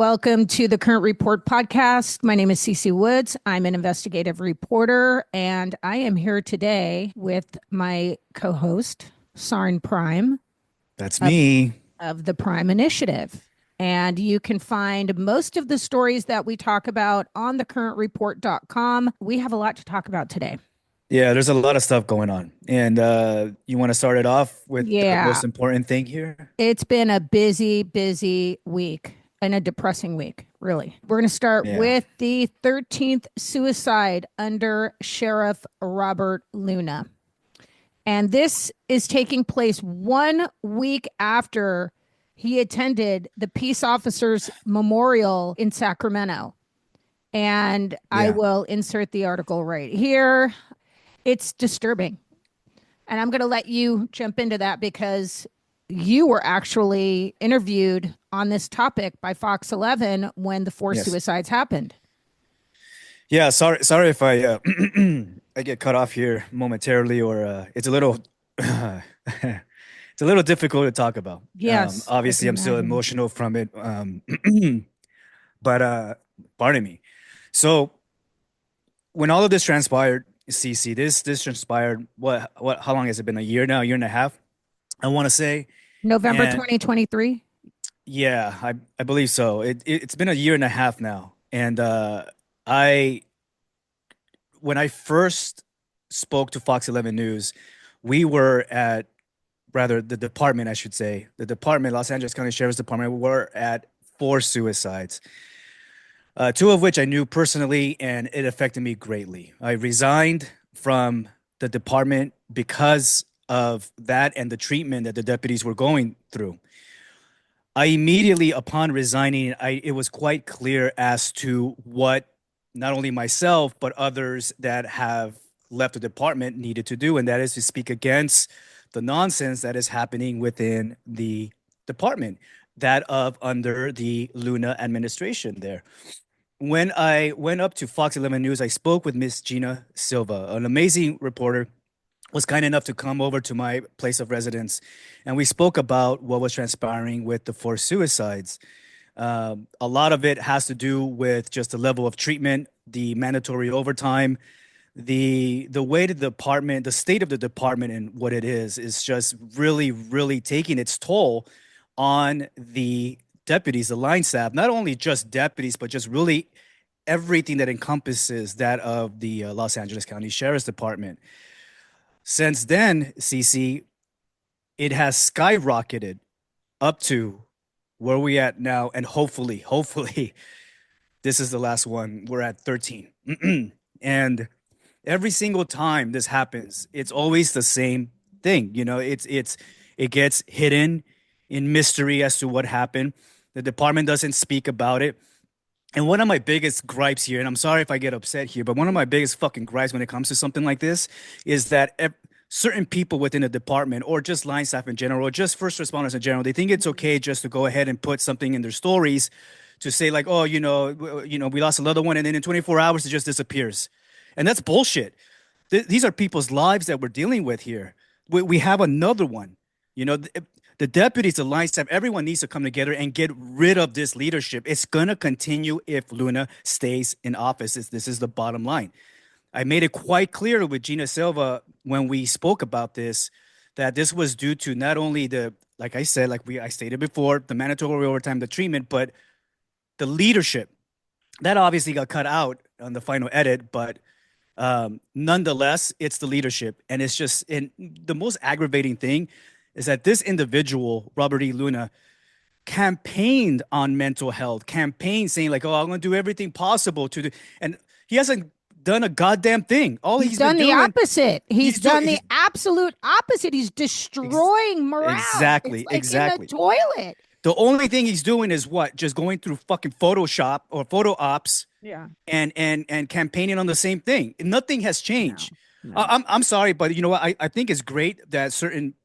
Welcome to the Current Report podcast. My name is Cece Woods. I'm an investigative reporter, and I am here today with my co-host, Sarn Prime. That's me. Of the Prime Initiative. And you can find most of the stories that we talk about on thecurrentreport.com. We have a lot to talk about today. Yeah, there's a lot of stuff going on. And you want to start it off with the most important thing here? It's been a busy week and a depressing week, really. We're going to start with the 13th suicide under Sheriff Robert Luna. And this is taking place 1 week after he attended the Peace Officers Memorial in Sacramento. And I will insert the article right here. It's disturbing. And I'm going to let you jump into that because you were actually interviewed on this topic by Fox 11 when the four suicides happened. Yeah, sorry if I I get cut off here momentarily, or it's a little it's a little difficult to talk about. Yes, obviously I'm still emotional from it. But pardon me. So when all of this transpired, CC, this transpired, how long has it been? A year now, a year and a half, I want to say. November 2023. Yeah, I believe so. It's been a year and a half now. And when I first spoke to Fox 11 News, we were at, rather the department, I should say, the department, Los Angeles County Sheriff's Department, were at 4 suicides. 2 of which I knew personally, and it affected me greatly. I resigned from the department because of that and the treatment that the deputies were going through. I immediately, upon resigning, it was quite clear as to what not only myself, but others that have left the department needed to do, and that is to speak against the nonsense that is happening within the department, that of under the Luna administration there. When I went up to Fox 11 News, I spoke with Miss Gina Silva, an amazing reporter, was kind enough to come over to my place of residence, and we spoke about what was transpiring with the 4 suicides. A lot of it has to do with just the level of treatment, the mandatory overtime, the way the department, the state of the department and what it is just really taking its toll on the deputies, the line staff, not only just deputies, but just really everything that encompasses that of the Los Angeles County Sheriff's Department. Since then, CC, it has skyrocketed up to where we at now, and hopefully, this is the last one. We're at 13. And every single time this happens, it's always the same thing. You know, it gets hidden in mystery as to what happened. The department doesn't speak about it. And one of my biggest gripes here, and I'm sorry if I get upset here, but one of my biggest fucking gripes when it comes to something like this is that certain people within the department, or just line staff in general, or just first responders in general, they think it's okay just to go ahead and put something in their stories to say like, oh, we lost another one, and then in 24 hours it just disappears. And that's bullshit. These are people's lives that we're dealing with here. We have another one. The deputies, the line staff, everyone needs to come together and get rid of this leadership. It's going to continue if Luna stays in office. This is the bottom line. I made it quite clear with Gina Silva when we spoke about this, that this was due to not only like I stated before, the mandatory overtime, the treatment, but the leadership. That obviously got cut out on the final edit, but nonetheless, it's the leadership. And it's just, and the most aggravating thing is that this individual, Robert E. Luna, campaigned on mental health, campaigned saying like, oh, I'm going to do everything possible to do. And he hasn't done a goddamn thing. All he's done been the doing, opposite. He's done the absolute opposite. He's destroying morale. Exactly. It's like in the toilet. The only thing he's doing is what? Just going through fucking Photoshop or photo ops. Yeah. And campaigning on the same thing. Nothing has changed. No. I'm sorry, but you know what? I think it's great that certain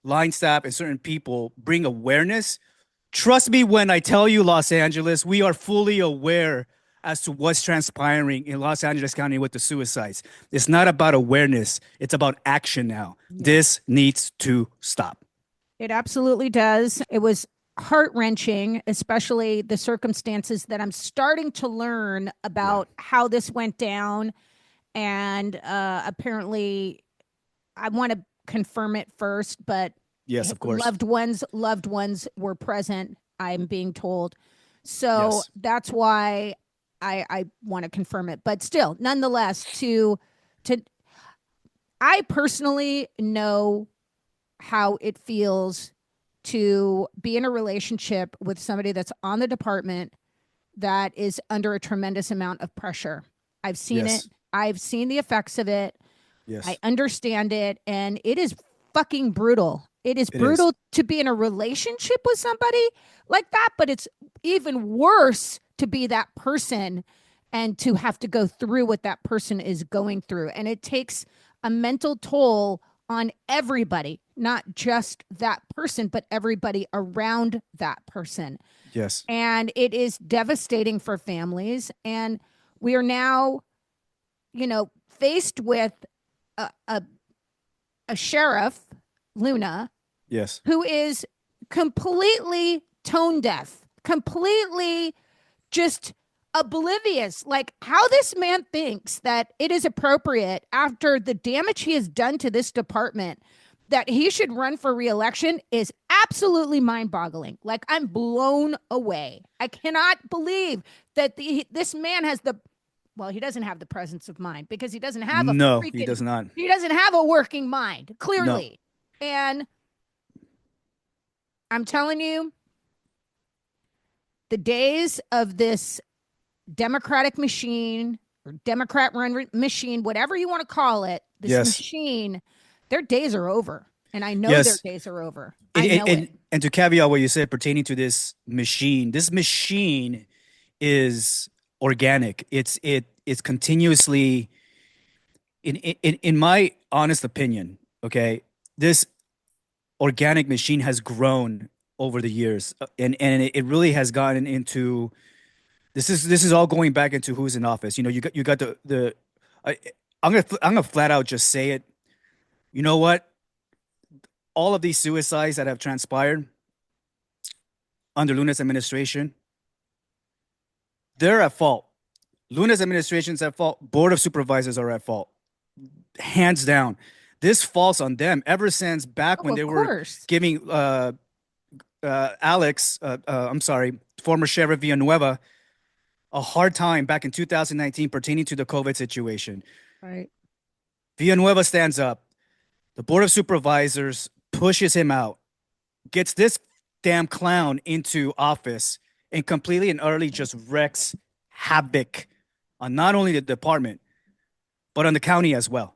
line staff and certain people bring awareness. Trust me when I tell you, Los Angeles, we are fully aware as to what's transpiring in Los Angeles County with the suicides. It's not about awareness. It's about action now. Yeah. This needs to stop. It absolutely does. It was heart-wrenching, especially the circumstances that I'm starting to learn about how this went down. And apparently, I want to confirm it first, but Yes, of course. loved ones were present, I'm being told. So Yes. that's why I want to confirm it. But still, nonetheless, to I personally know how it feels to be in a relationship with somebody that's on the department that is under a tremendous amount of pressure. I've seen it. Yes. I've seen the effects of it. I Yes. understand it. And it is fucking brutal. It is It is. brutal to be in a relationship with somebody like that, but it's even worse to be that person and to have to go through what that person is going through. And it takes a mental toll on everybody, not just that person, but everybody around that person. Yes. And it is devastating for families. And we are now, faced with a, a, a sheriff, Luna, Yes. who is completely tone deaf, completely just oblivious. Like how this man thinks that it is appropriate after the damage he has done to this department that he should run for reelection is absolutely mind-boggling. Like I'm blown away. I cannot believe that this man has he doesn't have the presence of mind because he doesn't have No, he does not. he doesn't have a working mind, No. clearly. And I'm telling you, the days of this Democratic machine or Democrat run machine, whatever you want to call it, this Yes. machine, their days are over. And I know their Yes. days are over. And, I know and, it. and to caveat what you said pertaining to this machine is organic. It's continuously in my honest opinion, okay, this organic machine has grown over the years, and it really has gotten into this is all going back into who's in office. You got the I, I'm gonna flat out just say it. You know what? All of these suicides that have transpired under Luna's administration, they're at fault. Luna's administration's at fault. Board of Supervisors are at fault, hands down. This falls on them ever since back when they were giving Alex, I'm sorry, former Sheriff Villanueva, a hard time back in 2019 pertaining to the COVID situation. Right. Villanueva stands up. The Board of Supervisors pushes him out, gets this damn clown into office, and completely and utterly just wreaks havoc on not only the department, but on the county as well.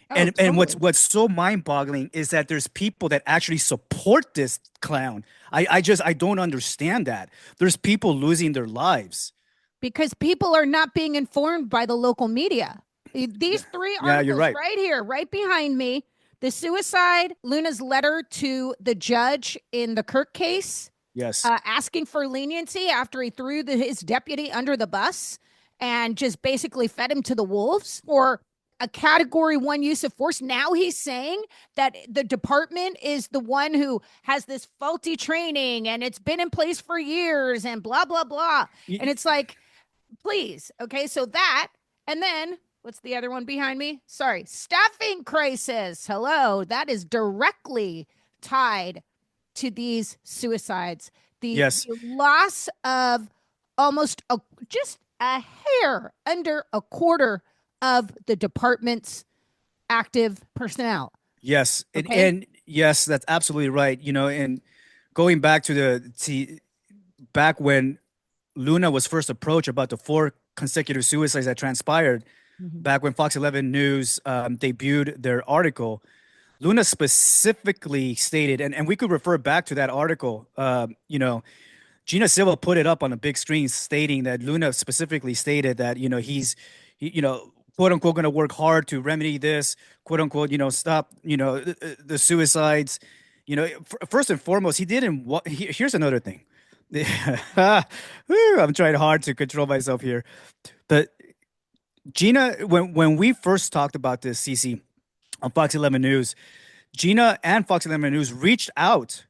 And Totally. what's so mind-boggling is that there's people that actually support this clown. I don't understand that. There's people losing their lives because people are not being informed by the local media. These three articles right here, right behind me, the suicide, Luna's letter to the judge in the Kirk case, yes, asking for leniency after he threw his deputy under the bus and just basically fed him to the wolves, or a category 1 use of force. Now he's saying that the department is the one who has this faulty training and it's been in place for years and blah, blah, blah. And it's like, please. Okay. So that, and then what's the other one behind me? Sorry. Staffing crisis. Hello. That is directly tied to these suicides. The loss of almost just a hair under a quarter of the department's active personnel. Yes. Okay? And yes, that's absolutely right. And going back to back when Luna was first approached about the 4 consecutive suicides that transpired, back when Fox 11 News debuted their article, Luna specifically stated, and we could refer back to that article, Gina Silva put it up on a big screen stating that Luna specifically stated that, he's quote unquote, going to work hard to remedy this, quote unquote, stop, the suicides. First and foremost, he didn't. Here's another thing. I'm trying hard to control myself here. But Gina, when we first talked about this, CC, on Fox 11 News, Gina and Fox 11 News reached out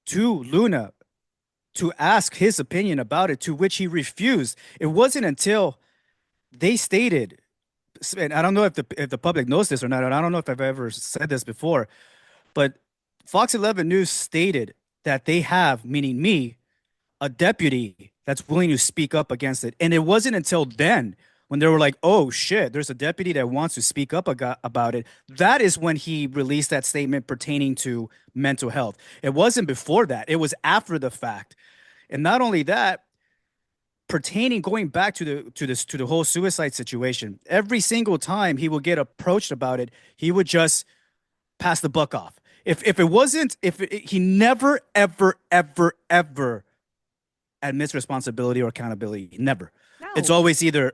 to Luna to ask his opinion about it, to which he refused. It wasn't until they stated, and I don't know if the public knows this or not, and I don't know if I've ever said this before, but Fox 11 News stated that they have, meaning me, a deputy that's willing to speak up against it. And it wasn't until then when they were like, oh shit, there's a deputy that wants to speak up about it. That is when he released that statement pertaining to mental health. It wasn't before that. It was after the fact. And not only that, pertaining going back to the whole suicide situation, every single time he would get approached about it, he would just pass the buck off. He never ever admits responsibility or accountability. Never. No. It's always either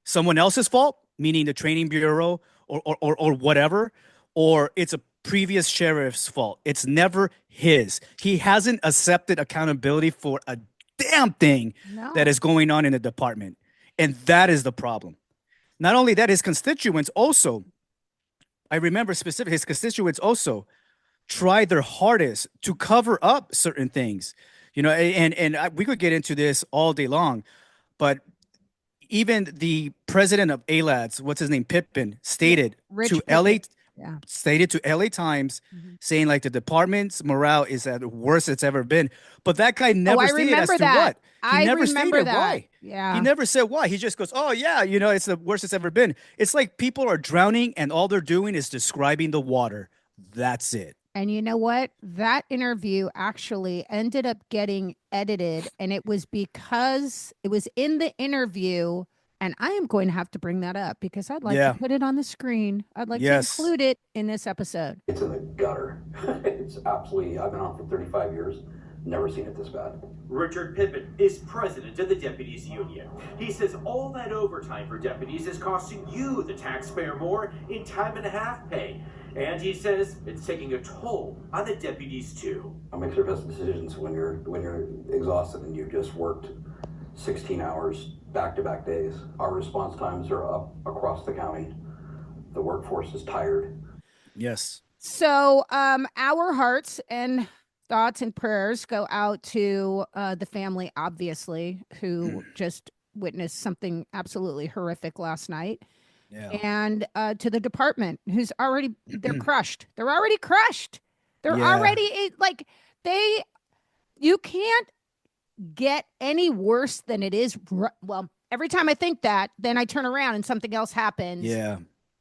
someone else's fault, meaning the training bureau or whatever, or it's a previous sheriff's fault. It's never his. He hasn't accepted accountability for a damn thing that is going on in the department. And that is the problem. Not only that, his constituents also, I remember specifically, his constituents also tried their hardest to cover up certain things. You know, we could get into this all day long, but even the president of ALADS, what's his name, Pippin, stated to LA, stated to LA Times, saying like the department's morale is at the worst it's ever been. But that guy never stated as to what. He never stated why. Yeah. He never said why. He just goes, oh yeah, you know, it's the worst it's ever been. It's like people are drowning and all they're doing is describing the water. That's it. And you know what? That interview actually ended up getting edited, and it was because it was in the interview, and I am going to have to bring that up because I'd like to put it on the screen. I'd like to include it in this episode. It's in the gutter. It's absolutely, I've been on for 35 years. Never seen it this bad. Richard Pippin is president of the Deputies Union. He says all that overtime for deputies is costing you, the taxpayer, more in time and a half pay. And he says it's taking a toll on the deputies too. I make their best decisions when you're exhausted and you've just worked 16 hours back-to-back days. Our response times are up across the county. The workforce is tired. Yes. So our hearts and thoughts and prayers go out to the family, obviously, who just witnessed something absolutely horrific last night. Yeah. And to the department, who's already, they're crushed. They're already crushed. They're already like, you can't get any worse than it is. Well, every time I think that, then I turn around and something else happens. Yeah.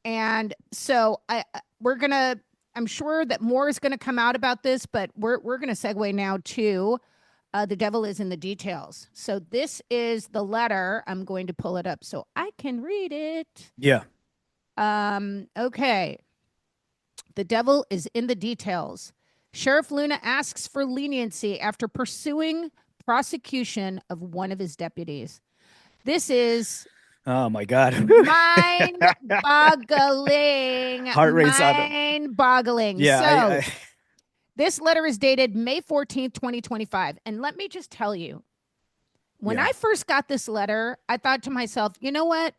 And so I'm sure that more is going to come out about this, but we're going to segue now to the devil is in the details. So this is the letter. I'm going to pull it up so I can read it. Yeah. Okay. The devil is in the details. Sheriff Luna asks for leniency after pursuing prosecution of one of his deputies. This is... Oh my God. Mind-boggling. Heart rate's mind-boggling. Yeah. So this letter is dated May 14th, 2025. And let me just tell you, when I first got this letter, I thought to myself, you know what?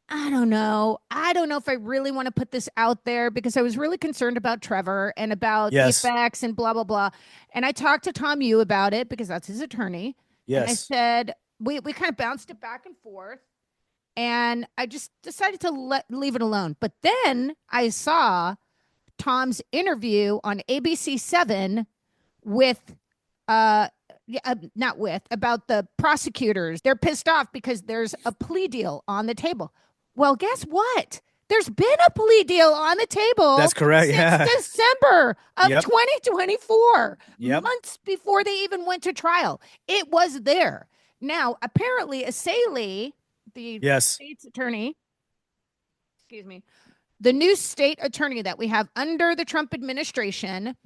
I don't know. I don't know if I really want to put this out there because I was really concerned about Trevor and about the effects and blah, blah, blah. And I talked to Tom Yu about it because that's his attorney. Yes. And I said, we kind of bounced it back and forth. And I just decided to leave it alone. But then I saw Tom's interview on ABC 7 with, about the prosecutors. They're pissed off because there's a plea deal on the table. Well, guess what? There's been a plea deal on the table. That's correct. Since December of 2024. Yep. Months before they even went to trial. It was there. Now, apparently, Asalee, the state's attorney, the new state attorney that we have under the Trump administration,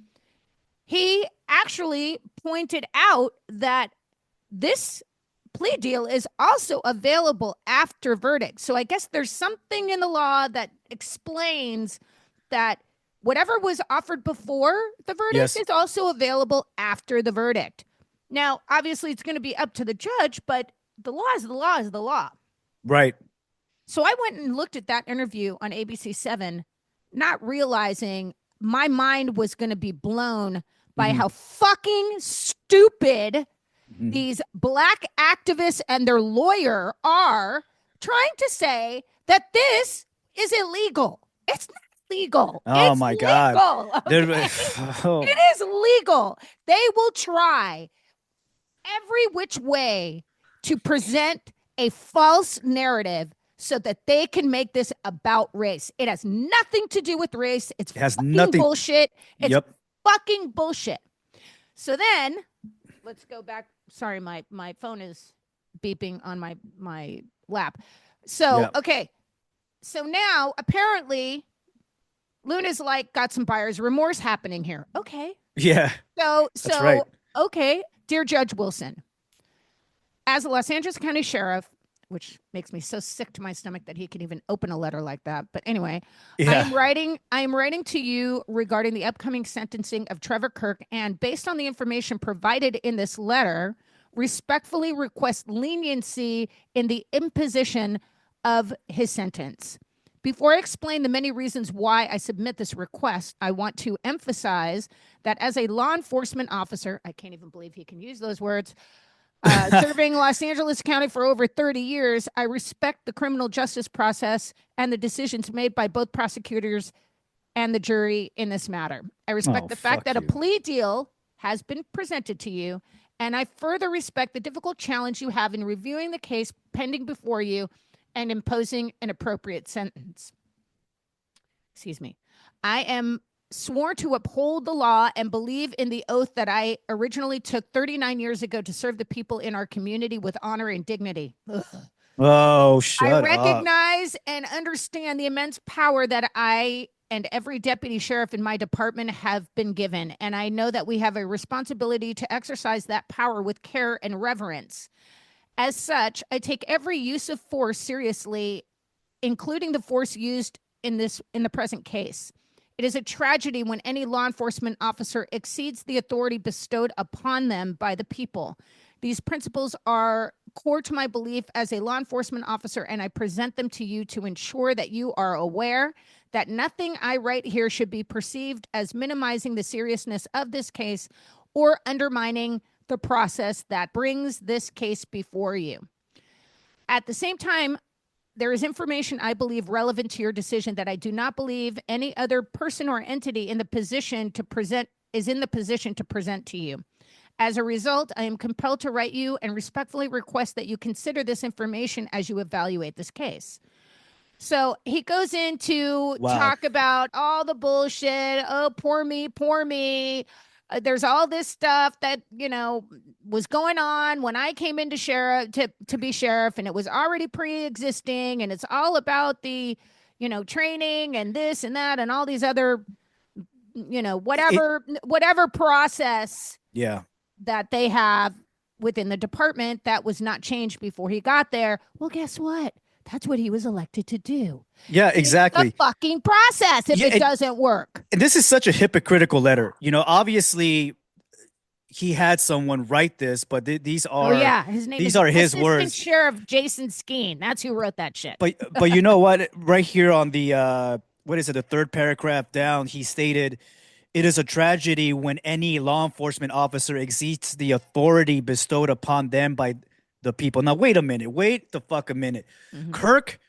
he actually pointed out that this plea deal is also available after verdict. So I guess there's something in the law that explains that whatever was offered before the verdict is also available after the verdict. Now, obviously, it's going to be up to the judge, but the law is the law is the law. Right. So I went and looked at that interview on ABC 7, not realizing my mind was going to be blown by how fucking stupid these black activists and their lawyer are trying to say that this is illegal. It's not legal. Oh it's my legal, God. okay? It is legal. They will try every which way to present a false narrative so that they can make this about race. It has nothing to do with race. It has nothing. Bullshit. It's fucking bullshit. So then let's go back. Sorry, my phone is beeping on my lap. So, okay. So now apparently Luna's like got some buyer's remorse happening here. Okay. Yeah. So right. Okay, dear Judge Wilson, as a Los Angeles County Sheriff, which makes me so sick to my stomach that he can even open a letter like that. But anyway, I am writing to you regarding the upcoming sentencing of Trevor Kirk, and based on the information provided in this letter, respectfully request leniency in the imposition of his sentence. Before I explain the many reasons why I submit this request, I want to emphasize that as a law enforcement officer, I can't even believe he can use those words, serving Los Angeles County for over 30 years, I respect the criminal justice process and the decisions made by both prosecutors and the jury in this matter. I respect the fact that a plea deal has been presented to you, and I further respect the difficult challenge you have in reviewing the case pending before you and imposing an appropriate sentence. Excuse me. I am sworn to uphold the law and believe in the oath that I originally took 39 years ago to serve the people in our community with honor and dignity. Ugh. Oh, shut up. I recognize and understand the immense power that I and every deputy sheriff in my department have been given, and I know that we have a responsibility to exercise that power with care and reverence. As such, I take every use of force seriously, including the force used in the present case. It is a tragedy when any law enforcement officer exceeds the authority bestowed upon them by the people. These principles are core to my belief as a law enforcement officer, and I present them to you to ensure that you are aware that nothing I write here should be perceived as minimizing the seriousness of this case or undermining the process that brings this case before you. At the same time, there is information I believe relevant to your decision that I do not believe any other person or entity in the position to present to you. As a result, I am compelled to write you and respectfully request that you consider this information as you evaluate this case. So he goes into talk about all the bullshit. Oh, poor me. There's all this stuff that, was going on when I came into sheriff to be sheriff, and it was already pre-existing, and it's all about the, training and this and that and all these other, whatever process that they have within the department that was not changed before he got there. Well, guess what? That's what he was elected to do. Yeah, exactly. The fucking process if it doesn't work. And this is such a hypocritical letter. Obviously he had someone write this, but these are his name these is are his Assistant words. Sheriff Jason Skeen. That's who wrote that shit. But you know what? Right here on the the third paragraph down, he stated, "It is a tragedy when any law enforcement officer exceeds the authority bestowed upon them by the people." Now, wait a minute. Wait the fuck a minute. Mm-hmm. Kirk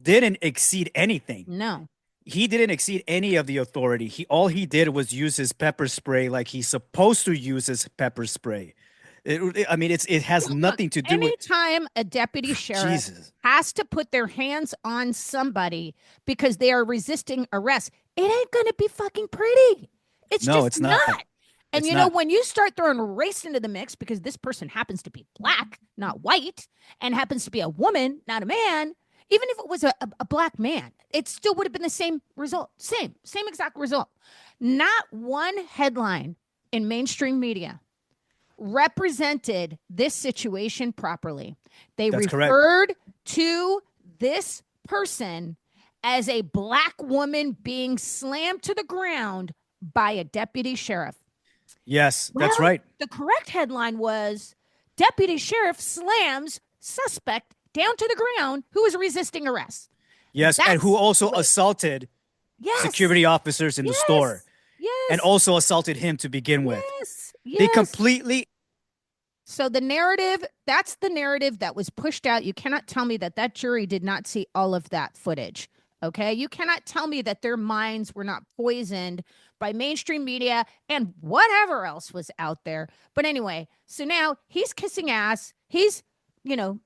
didn't exceed anything. No. He didn't exceed any of the authority. All he did was use his pepper spray like he's supposed to use his pepper spray. It has nothing to do with... Anytime a deputy sheriff has to put their hands on somebody because they are resisting arrest, it ain't going to be fucking pretty. It's not. And when you start throwing race into the mix because this person happens to be black, not white, and happens to be a woman, not a man, even if it was a black man, it still would have been the same result. Same exact result. Not one headline in mainstream media represented this situation properly. They referred to this person as a black woman being slammed to the ground by a deputy sheriff. Yes, that's right. The correct headline was Deputy Sheriff slams suspect down to the ground who was resisting arrest. Yes, and who also assaulted security officers in the store. and also assaulted him to begin with. They completely. So the narrative, that's the narrative that was pushed out. You cannot tell me that that jury did not see all of that footage. Okay. You cannot tell me that their minds were not poisoned by mainstream media and whatever else was out there. But anyway, so now he's kissing ass. He's, you know,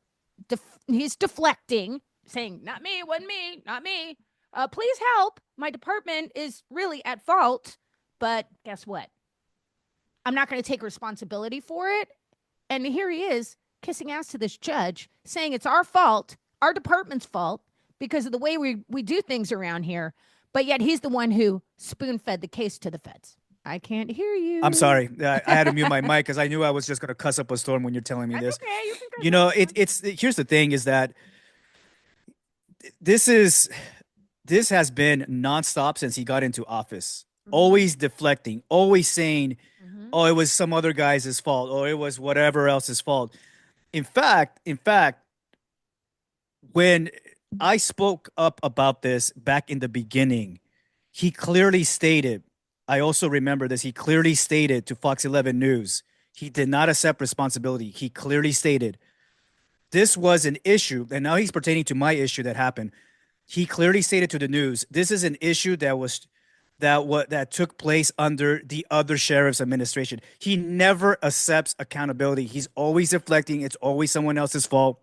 he's deflecting, saying, not me, wasn't me, not me. Please help. My department is really at fault. But guess what? I'm not going to take responsibility for it. And here he is kissing ass to this judge, saying it's our fault, our department's fault, because of the way we do things around here. But yet he's the one who spoon-fed the case to the feds. I can't hear you. I'm sorry. I had to mute my mic because I knew I was just going to cuss up a storm when you're telling me That's this. okay. You know, here's the thing is that this has been nonstop since he got into office. Always deflecting, always saying, oh, it was some other guy's fault, or it was whatever else's fault. In fact, when I spoke up about this back in the beginning, he clearly stated, I also remember this, he clearly stated to Fox 11 News, he did not accept responsibility. He clearly stated this was an issue, and now he's pertaining to my issue that happened. He clearly stated to the news, this is an issue that took place under the other sheriff's administration. He never accepts accountability. He's always deflecting. It's always someone else's fault.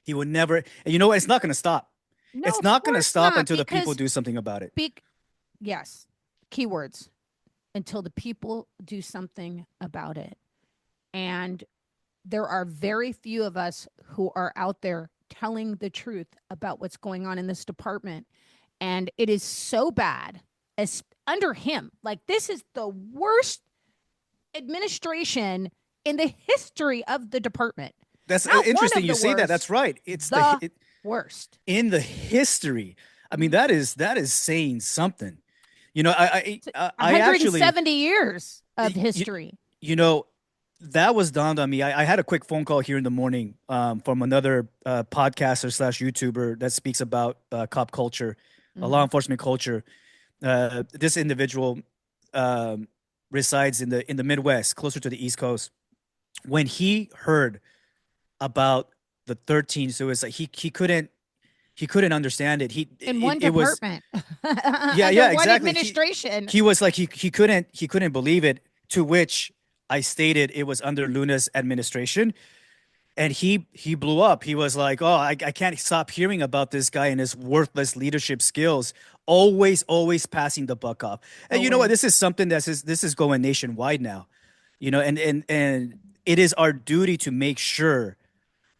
He would never, and you know what? It's not going to stop. No, it's not going to stop until the because people do something about it. Yes. Keywords. Until the people do something about it. And there are very few of us who are out there telling the truth about what's going on in this department. And it is so bad. As under him, like this is the worst administration in the history of the department. That's interesting you say that. That's right. It's the worst in the history. I mean, that is saying something. You know, I 170 years of history. You know, that was dawned on me. I had a quick phone call here in the morning from another podcaster / YouTuber that speaks about cop culture, law enforcement culture. This individual resides in the Midwest, closer to the East Coast. When he heard about the 13 suicide, he couldn't understand it. In one department. Yeah, exactly. One administration. He was like he couldn't believe it. To which I stated it was under Luna's administration. And he blew up. He was like, oh, I can't stop hearing about this guy and his worthless leadership skills. Always passing the buck off. And you know what? This is something this is going nationwide now. You know, and it is our duty to make sure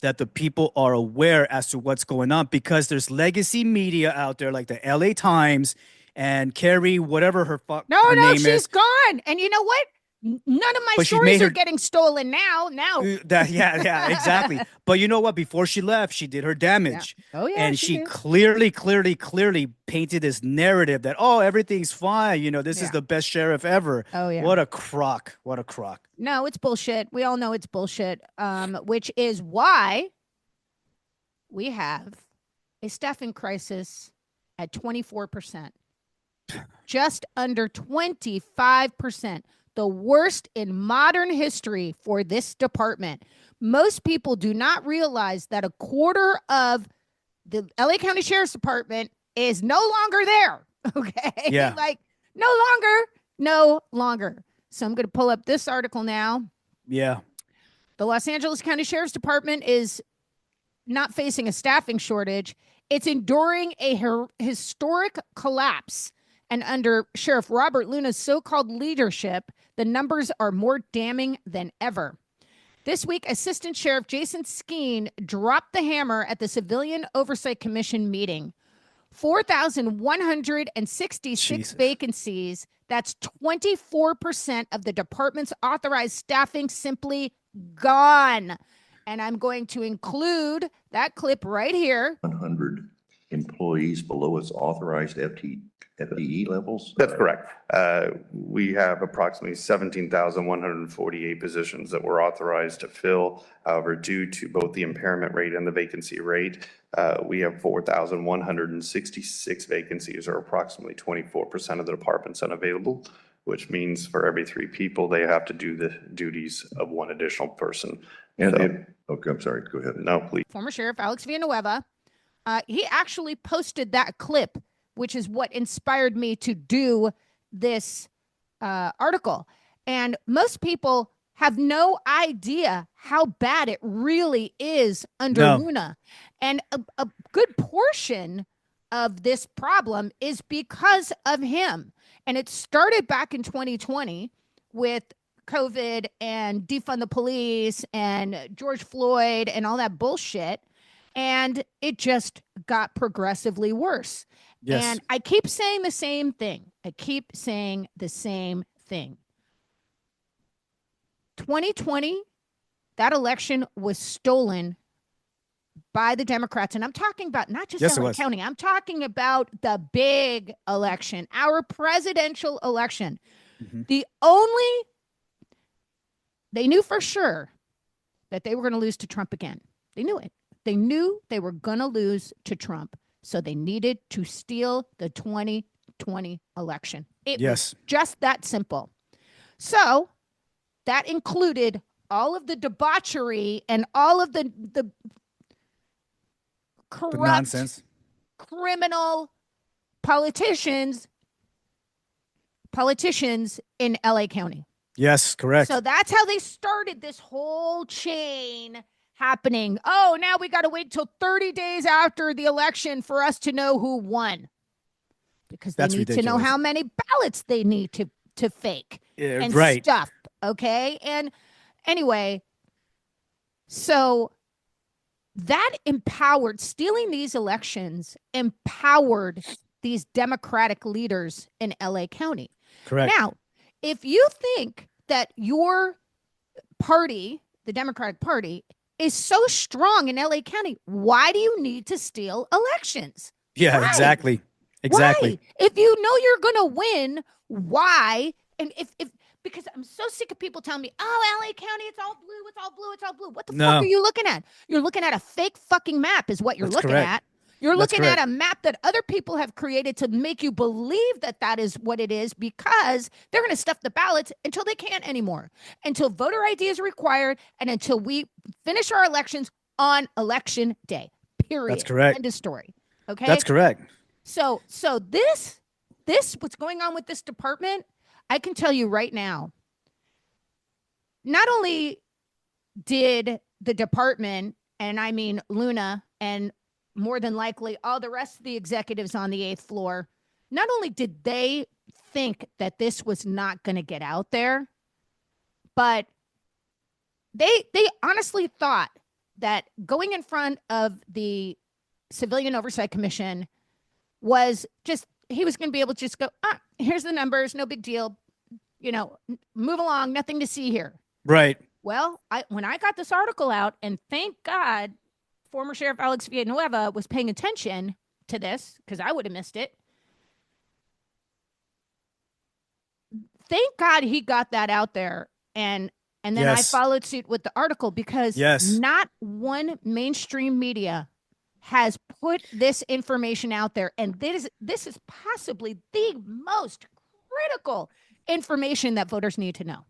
that the people are aware as to what's going on, because there's legacy media out there like the LA Times and Carrie, whatever her name is. She's gone. And you know what? None of my stories are getting stolen now. Yeah, exactly. But you know what? Before she left, she did her damage. Yeah. Oh, yeah. And she clearly painted this narrative that, oh, everything's fine. You know, this is the best sheriff ever. Oh, yeah. What a crock. No, it's bullshit. We all know it's bullshit, which is why we have a staffing crisis at 24%. Just under 25%. The worst in modern history for this department. Most people do not realize that a quarter of the LA County Sheriff's Department is no longer there. Okay. Yeah. Like no longer. So I'm going to pull up this article now. Yeah. The Los Angeles County Sheriff's Department is not facing a staffing shortage. It's enduring a historic collapse. And under Sheriff Robert Luna's so-called leadership, the numbers are more damning than ever. This week, Assistant Sheriff Jason Skeen dropped the hammer at the Civilian Oversight Commission meeting. 4,166 vacancies. That's 24% of the department's authorized staffing simply gone. And I'm going to include that clip right here. 100 employees below its authorized FTE at the DE levels? That's correct. We have approximately 17,148 positions that we're authorized to fill. However, due to both the impairment rate and the vacancy rate, we have 4,166 vacancies, or approximately 24% of the department's unavailable, which means for every 3 people, they have to do the duties of 1 additional person. And okay, I'm sorry, go ahead. No, please. Former Sheriff Alex Villanueva, he actually posted that clip, which is what inspired me to do this article. And most people have no idea how bad it really is under Luna. And a good portion of this problem is because of him. And it started back in 2020 with COVID and defund the police and George Floyd and all that bullshit. And it just got progressively worse. Yes. And I keep saying the same thing. 2020, that election was stolen by the Democrats. And I'm talking about not just LA County. I'm talking about the big election, our presidential election. Mm-hmm. They knew for sure that they were going to lose to Trump again. They knew it. They knew they were going to lose to Trump. So they needed to steal the 2020 election. It was just that simple. So that included all of the debauchery and all of the corrupt, the nonsense, criminal politicians in LA County. Yes, correct. So that's how they started this whole chain happening. Oh, now we got to wait till 30 days after the election for us to know who won. Because they need to know how many ballots they need to fake and stuff. Okay. And anyway, so that stealing these elections empowered these Democratic leaders in LA County. Correct. Now, if you think that your party, the Democratic Party, is so strong in LA County, why do you need to steal elections? Yeah, why? Exactly. Why? If you know you're going to win, why? And because I'm so sick of people telling me, oh, LA County, it's all blue, it's all blue, it's all blue. What the fuck are you looking at? You're looking at a fake fucking map is what you're looking at. You're looking at a map that other people have created to make you believe that that is what it is, because they're going to stuff the ballots until they can't anymore, until voter ID is required, and until we finish our elections on election day, period. That's correct. End of story. Okay. That's correct. So this what's going on with this department, I can tell you right now, not only did the department, and I mean Luna and more than likely all the rest of the executives on the 8th floor, not only did they think that this was not going to get out there, but they honestly thought that going in front of the Civilian Oversight Commission was just, he was going to be able to just go, here's the numbers, no big deal, move along, nothing to see here. Right. Well, when I got this article out, and thank God former Sheriff Alex Villanueva was paying attention to this, because I would have missed it. Thank God he got that out there. And then I followed suit with the article, because not one mainstream media has put this information out there. And this is possibly the most critical information that voters need to know.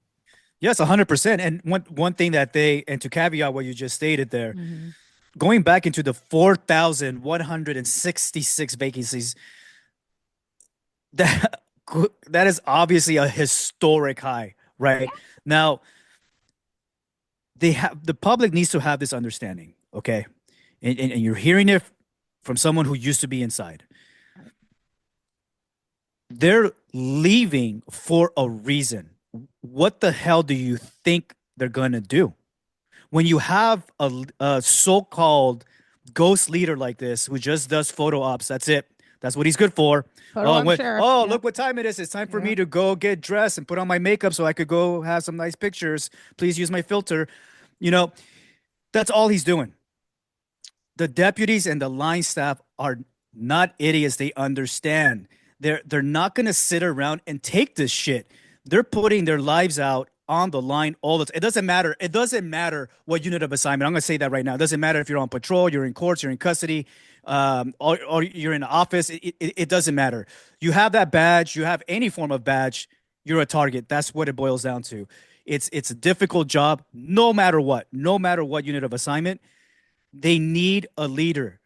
Yes, 100%. And one thing that and to caveat what you just stated there, going back into the 4,166 vacancies, that is obviously a historic high, right? Now, the public needs to have this understanding, okay? And you're hearing it from someone who used to be inside. They're leaving for a reason. What the hell do you think they're going to do? When you have a so-called ghost leader like this who just does photo ops, that's it. That's what he's good for. Look what time it is. It's time for me to go get dressed and put on my makeup so I could go have some nice pictures. Please use my filter. That's all he's doing. The deputies and the line staff are not idiots. They understand They're not going to sit around and take this shit. They're putting their lives out on the line all the time. It doesn't matter. It doesn't matter what unit of assignment. I'm going to say that right now. It doesn't matter if you're on patrol, you're in courts, you're in custody, or you're in the office. It doesn't matter. You have that badge. You have any form of badge. You're a target. That's what it boils down to. It's a difficult job, no matter what unit of assignment. They need a leader.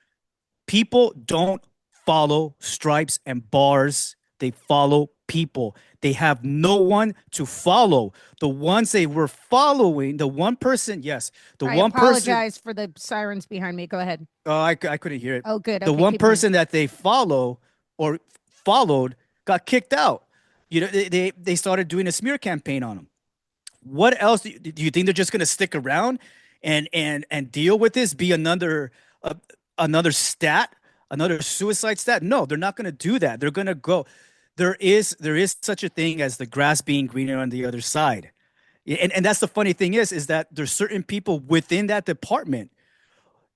People don't follow stripes and bars. They follow people. They have no one to follow. The ones they were following, the one person, yes, the I one person. I apologize for the sirens behind me. Go ahead. Oh, I couldn't hear it. Oh, good. The okay, one person that they follow or followed got kicked out. You know, they started doing a smear campaign on them. What else do you think they're just going to stick around and deal with this? Be another stat, another suicide stat? No, they're not going to do that. They're going to go. There is such a thing as the grass being greener on the other side, and that's the funny thing is that there's certain people within that department,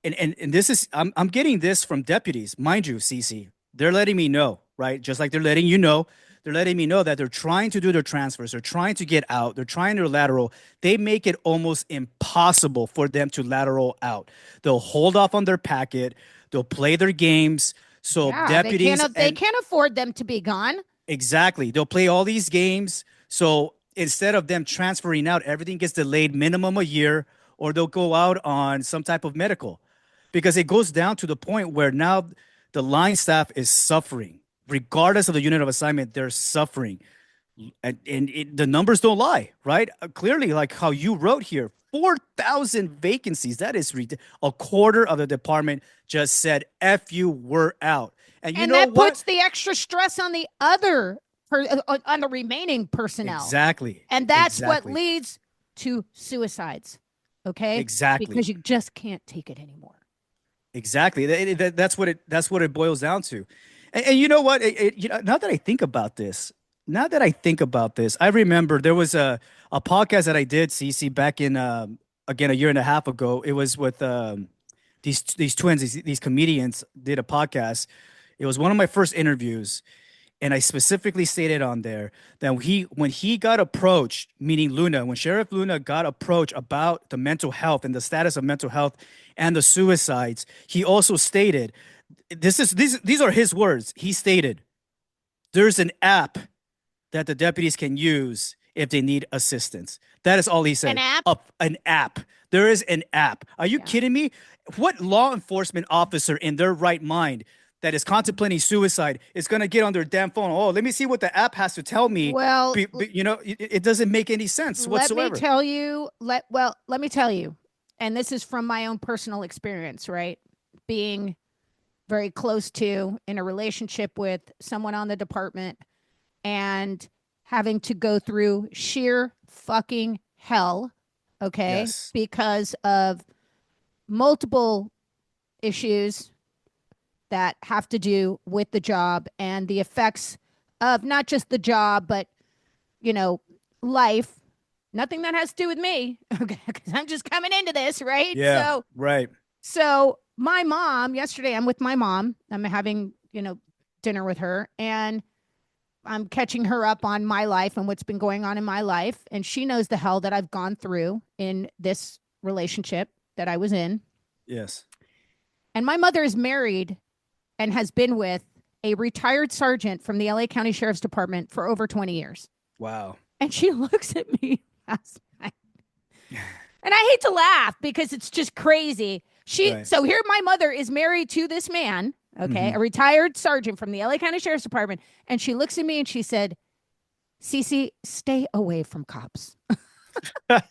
and this is I'm getting this from deputies, mind you, CC. They're letting me know, right? Just like they're letting you know. They're letting me know that they're trying to do their transfers. They're trying to get out. They're trying to lateral. They make it almost impossible for them to lateral out. They'll hold off on their packet. They'll play their games. So deputies, they can't afford them to be gone. Exactly. They'll play all these games. So instead of them transferring out, everything gets delayed minimum a year, or they'll go out on some type of medical, because it goes down to the point where now the line staff is suffering. Regardless of the unit of assignment, they're suffering. And the numbers don't lie, right? Clearly, like how you wrote here, 4,000 vacancies. That is a quarter of the department just said, F you, we're out. And you know that what? Puts the extra stress on the other, on the remaining personnel. Exactly. And that's what leads to suicides. Okay? Exactly. Because you just can't take it anymore. Exactly. That's what it boils down to. And you know what? Now that I think about this, I remember there was a podcast that I did, CC, back in again a year and a half ago. It was with these twins, these comedians did a podcast. It was one of my first interviews, and I specifically stated on there that when he got approached, meaning Luna, when Sheriff Luna got approached about the mental health and the status of mental health and the suicides, he also stated. These are his words. He stated, there's an app that the deputies can use if they need assistance. That is all he said. An app? An app. There is an app. Are you kidding me? What law enforcement officer in their right mind that is contemplating suicide is going to get on their damn phone? Oh, let me see what the app has to tell me. Well, it doesn't make any sense whatsoever. Let me tell you, and this is from my own personal experience, right? Being very close to, in a relationship with someone on the department, and having to go through sheer fucking hell, okay? Yes. Because of multiple issues that have to do with the job and the effects of not just the job, but, life. Nothing that has to do with me, okay? Because I'm just coming into this, right? Yeah, so, right. So my mom, yesterday, I'm with my mom. I'm having, dinner with her, and I'm catching her up on my life and what's been going on in my life. And she knows the hell that I've gone through in this relationship that I was in. Yes. And my mother is married and has been with a retired sergeant from the LA County Sheriff's Department for over 20 years. Wow. And she looks at me last night. And I hate to laugh because it's just crazy. So here my mother is married to this man, okay, a retired sergeant from the LA County Sheriff's Department. And she looks at me and she said, Cece, stay away from cops. I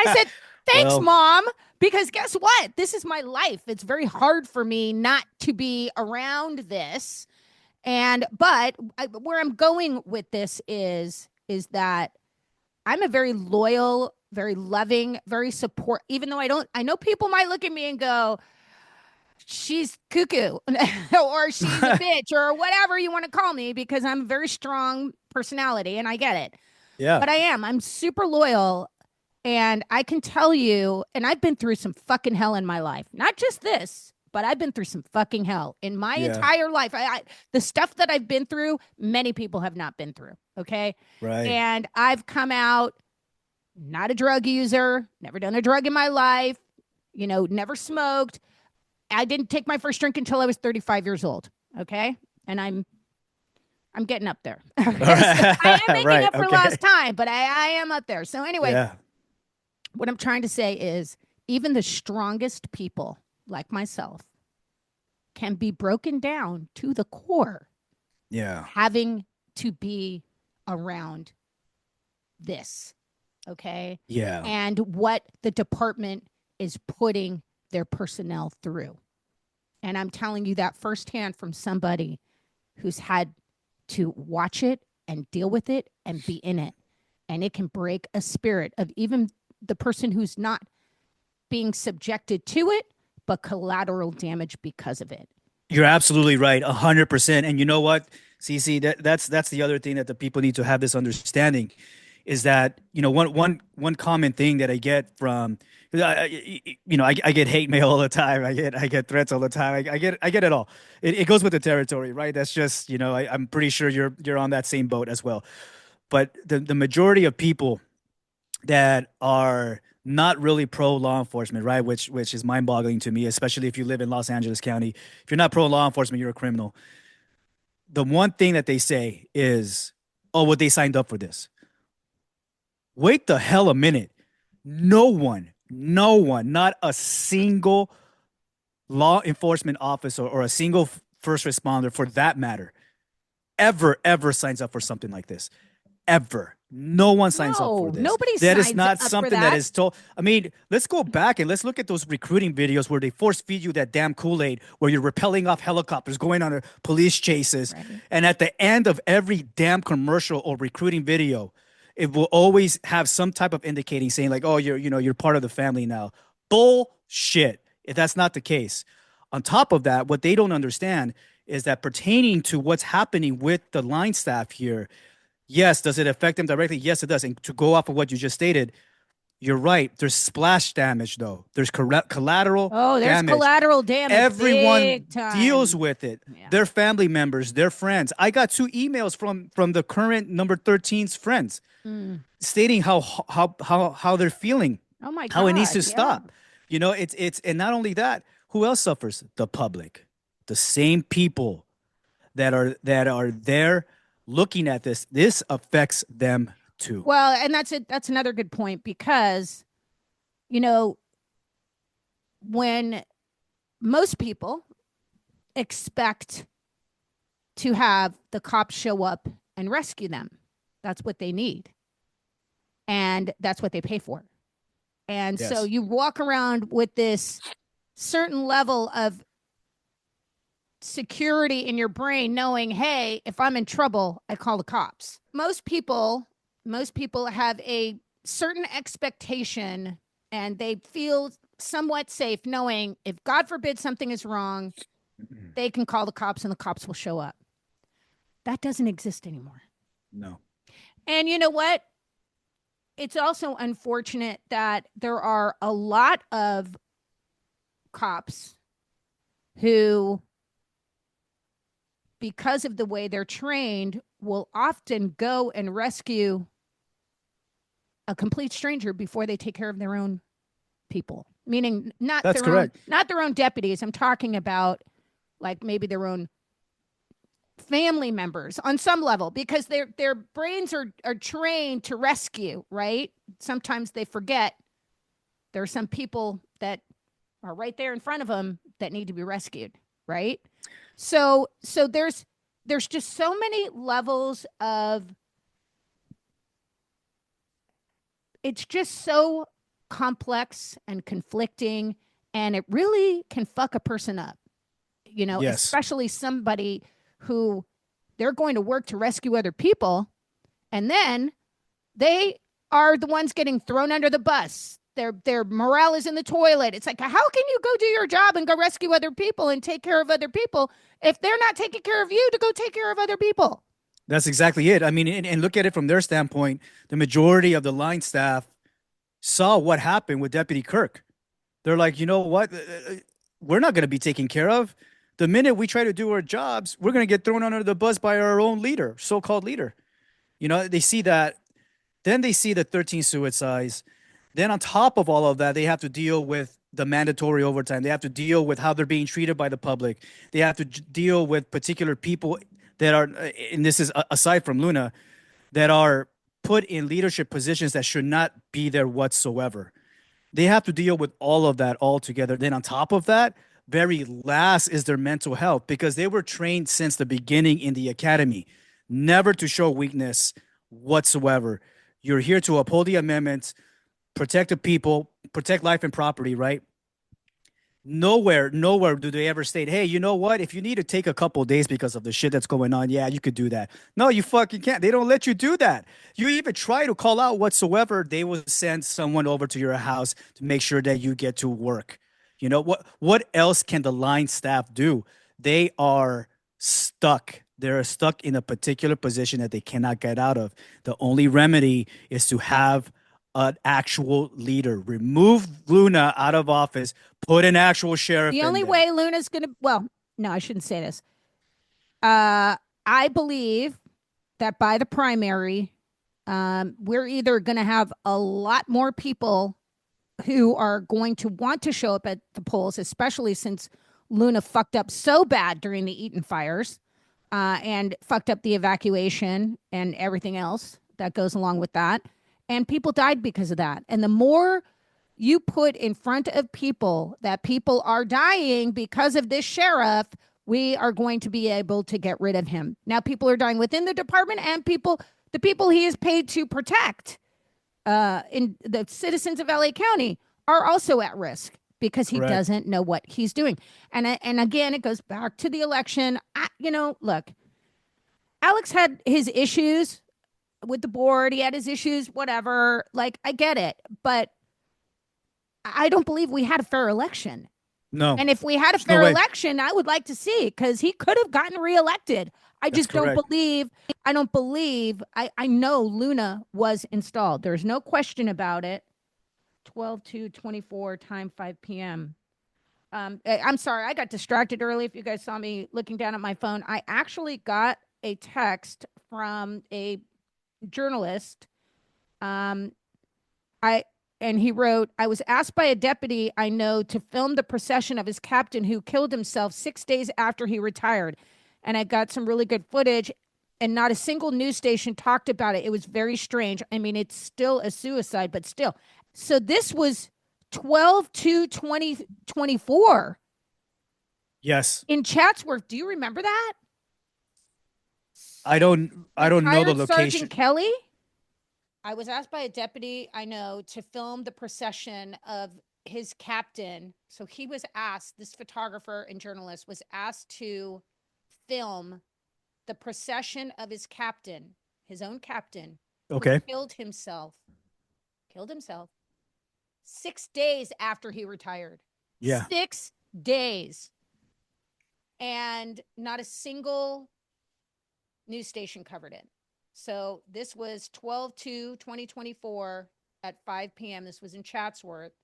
said, thanks, Mom, because guess what? This is my life. It's very hard for me not to be around this. But where I'm going with this is that I'm a very loyal, very loving, very support, even though I know people might look at me and go, she's cuckoo or she's a bitch or whatever you want to call me, because I'm a very strong personality and I get it. Yeah. But I'm super loyal, and I can tell you, and I've been through some fucking hell in my life, not just this, but I've been through some fucking hell in my Yeah. entire life. The stuff that I've been through, many people have not been through. Okay. Right. And I've come out not a drug user, never done a drug in my life, you know, never smoked. I didn't take my first drink until I was 35 years old. Okay. And I'm getting up there. Okay? So I am making Right, up for okay. lost time, but I am up there. So anyway, Yeah. what I'm trying to say is even the strongest people like myself can be broken down to the core Yeah. having to be around this. Okay. Yeah. And what the department is putting their personnel through. And I'm telling you that firsthand from somebody who's had to watch it and deal with it and be in it. And it can break a spirit of even the person who's not being subjected to it, but collateral damage because of it. You're absolutely right, 100%. And you know what, CC, that's the other thing that the people need to have this understanding is that, you know, one common thing that I get from, I get hate mail all the time. I get threats all the time. I get it all. It goes with the territory, right? That's just, you know, I'm pretty sure you're on that same boat as well. But the majority of people that are not really pro law enforcement, right? Which is mind boggling to me, especially if you live in Los Angeles County. If you're not pro law enforcement, you're a criminal. The one thing that they say is, oh, well, they signed up for this. Wait the hell a minute. No one, not a single law enforcement officer or a single first responder for that matter, ever signs up for something like this. Ever. No one signs up for this. Nobody That is signs not up for something that. that is told. I mean, let's go back and let's look at those recruiting videos where they force feed you that damn Kool-Aid, where you're rappelling off helicopters, going on police chases. Right. And at the end of every damn commercial or recruiting video, it will always have some type of indicating saying like, oh, you're part of the family now. Bullshit. If that's not the case. On top of that, what they don't understand is that pertaining to what's happening with the line staff here, yes, does it affect them directly? Yes, it does. And to go off of what you just stated, you're right. There's splash damage, though. There's collateral there's damage. Collateral damage. Everyone big time. deals with it. Yeah. Their family members, their friends. I got 2 emails from the current number 13's friends stating how they're feeling. Oh my God. How it needs to yeah. stop. You know, it's and not only that, who else suffers? The public. The same people that are there looking at this affects them too. Well, and that's another good point because, you know, when most people expect to have the cops show up and rescue them, that's what they need. And that's what they pay for. And Yes. so you walk around with this certain level of security in your brain knowing, hey, if I'm in trouble, I call the cops. Most people have a certain expectation and they feel somewhat safe knowing if God forbid something is wrong, they can call the cops and the cops will show up. That doesn't exist anymore. No. And you know what? It's also unfortunate that there are a lot of cops who, because of the way they're trained, will often go and rescue a complete stranger before they take care of their own people. Meaning not That's their correct. own, not their own deputies. I'm talking about like maybe their own family members on some level, because their brains are trained to rescue, right? Sometimes they forget there are some people that are right there in front of them that need to be rescued, right? So there's just so many levels of, it's just so complex and conflicting, and it really can fuck a person up, you know, Yes. especially somebody who they're going to work to rescue other people, and then they are the ones getting thrown under the bus. Their morale is in the toilet. It's like, how can you go do your job and go rescue other people and take care of other people if they're not taking care of you to go take care of other people? That's exactly it. I mean, and look at it from their standpoint. The majority of the line staff saw what happened with Deputy Kirk. They're like, you know what? we're not going to be taken care of. The minute we try to do our jobs, we're going to get thrown under the bus by our own leader, so-called leader. You know, they see that. Then they see the 13 suicides. Then on top of all of that, they have to deal with the mandatory overtime. They have to deal with how they're being treated by the public. They have to deal with particular people that are, and this is aside from Luna, that are put in leadership positions that should not be there whatsoever. They have to deal with all of that all together. Then on top of that, very last is their mental health, because they were trained since the beginning in the academy never to show weakness whatsoever. You're here to uphold the amendments, protect the people, protect life and property, right? Nowhere do they ever state, hey, you know what? If you need to take a couple of days because of the shit that's going on, yeah, you could do that. No, you fucking can't. They don't let you do that. You even try to call out whatsoever, they will send someone over to your house to make sure that you get to work. You know, what else can the line staff do? They are stuck. They're stuck in a particular position that they cannot get out of. The only remedy is to have an actual leader. Remove Luna out of office, put an actual sheriff. The only there. way Luna's going to, well, no, I shouldn't say this. I believe that by the primary, we're either going to have a lot more people who are going to want to show up at the polls, especially since Luna fucked up so bad during the Eaton fires and fucked up the evacuation and everything else that goes along with that. And people died because of that. And the more you put in front of people that people are dying because of this sheriff, we are going to be able to get rid of him. Now, people are dying within the department, and the people he is paid to protect in the citizens of LA County are also at risk because he doesn't know what he's doing. And again, it goes back to the election. Look, Alex had his issues with the board. He had his issues, whatever. Like, I get it. But I don't believe we had a fair election. No. And if we had a fair election, I would like to see, because he could have gotten reelected. I don't believe, I know Luna was installed. There's no question about it. 12/2/24, time 5 p.m. I'm sorry, I got distracted early. If you guys saw me looking down at my phone, I actually got a text from a journalist. And he wrote, I was asked by a deputy I know to film the procession of his captain who killed himself 6 days after he retired. And I got some really good footage, and not a single news station talked about it. It was very strange. I mean, it's still a suicide, but still. So this was 12/2/2024. Yes. In Chatsworth. Do you remember that? I don't know the location. Sergeant Kelly? I was asked by a deputy I know to film the procession of his captain. So he was asked, this photographer and journalist was asked to film the procession of his captain, his own captain, who killed himself 6 days after he retired. Yeah. 6 days. And not a single news station covered it. So this was 12/2/2024 at 5 p.m. This was in Chatsworth.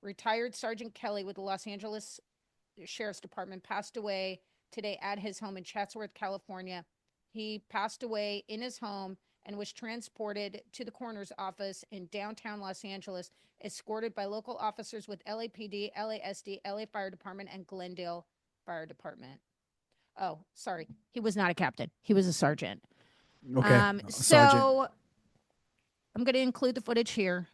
Retired Sergeant Kelly with the Los Angeles Sheriff's Department passed away today at his home in Chatsworth, California. He passed away in his home and was transported to the coroner's office in downtown Los Angeles, escorted by local officers with LAPD, LASD, LA Fire Department, and Glendale Fire Department. Oh, sorry. He was not a captain. He was a sergeant. Okay. So I'm going to include the footage here.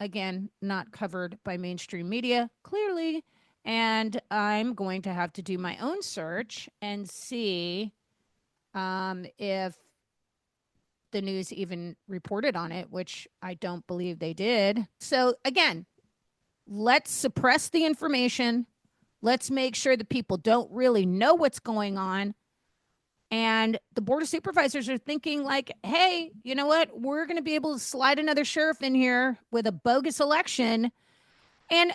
again, not covered by mainstream media, clearly. And I'm going to have to do my own search and see if the news even reported on it, which I don't believe they did. So again, let's suppress the information. Let's make sure that people don't really know what's going on. And the Board of Supervisors are thinking like, hey, you know what? We're going to be able to slide another sheriff in here with a bogus election. And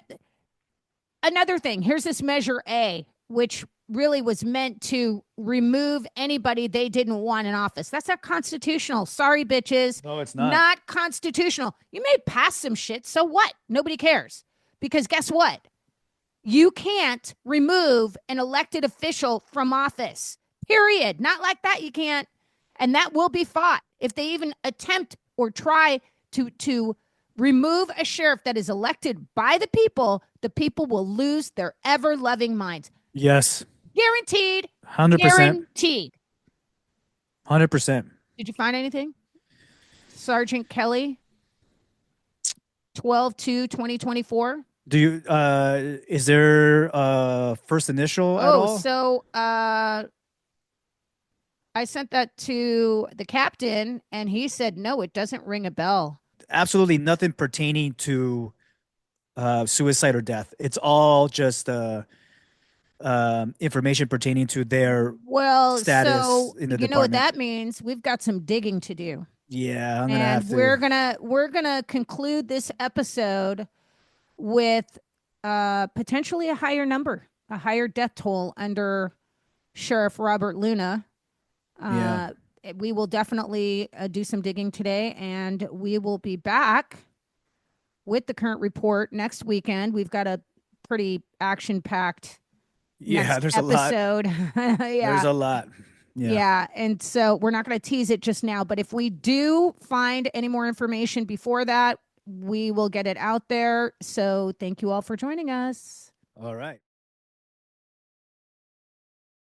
another thing, here's this Measure A, which really was meant to remove anybody they didn't want in office. That's not constitutional. Sorry, bitches. No, it's not. Not constitutional. You may pass some shit. So what? Nobody cares. Because guess what? You can't remove an elected official from office. Period. Not like that. You can't. And that will be fought. If they even attempt or try to remove a sheriff that is elected by the people will lose their ever-loving minds. Yes. Guaranteed. 100%. Guaranteed. 100%. Did you find anything? Sergeant Kelly, 12/2/2024. Do you is there first initial at all? So I sent that to the captain and he said no, it doesn't ring a bell. Absolutely nothing pertaining to suicide or death. It's all just information pertaining to their status in the department. You know what that means? We've got some digging to do. Yeah, I'm gonna have to. We're gonna conclude this episode with potentially a higher number, a higher death toll under Sheriff Robert Luna. Yeah. We will definitely do some digging today, and we will be back with the current report next weekend. We've got a pretty action-packed there's episode. Yeah. There's a lot. Yeah. And so we're not going to tease it just now, but if we do find any more information before that, we will get it out there. So thank you all for joining us. All right.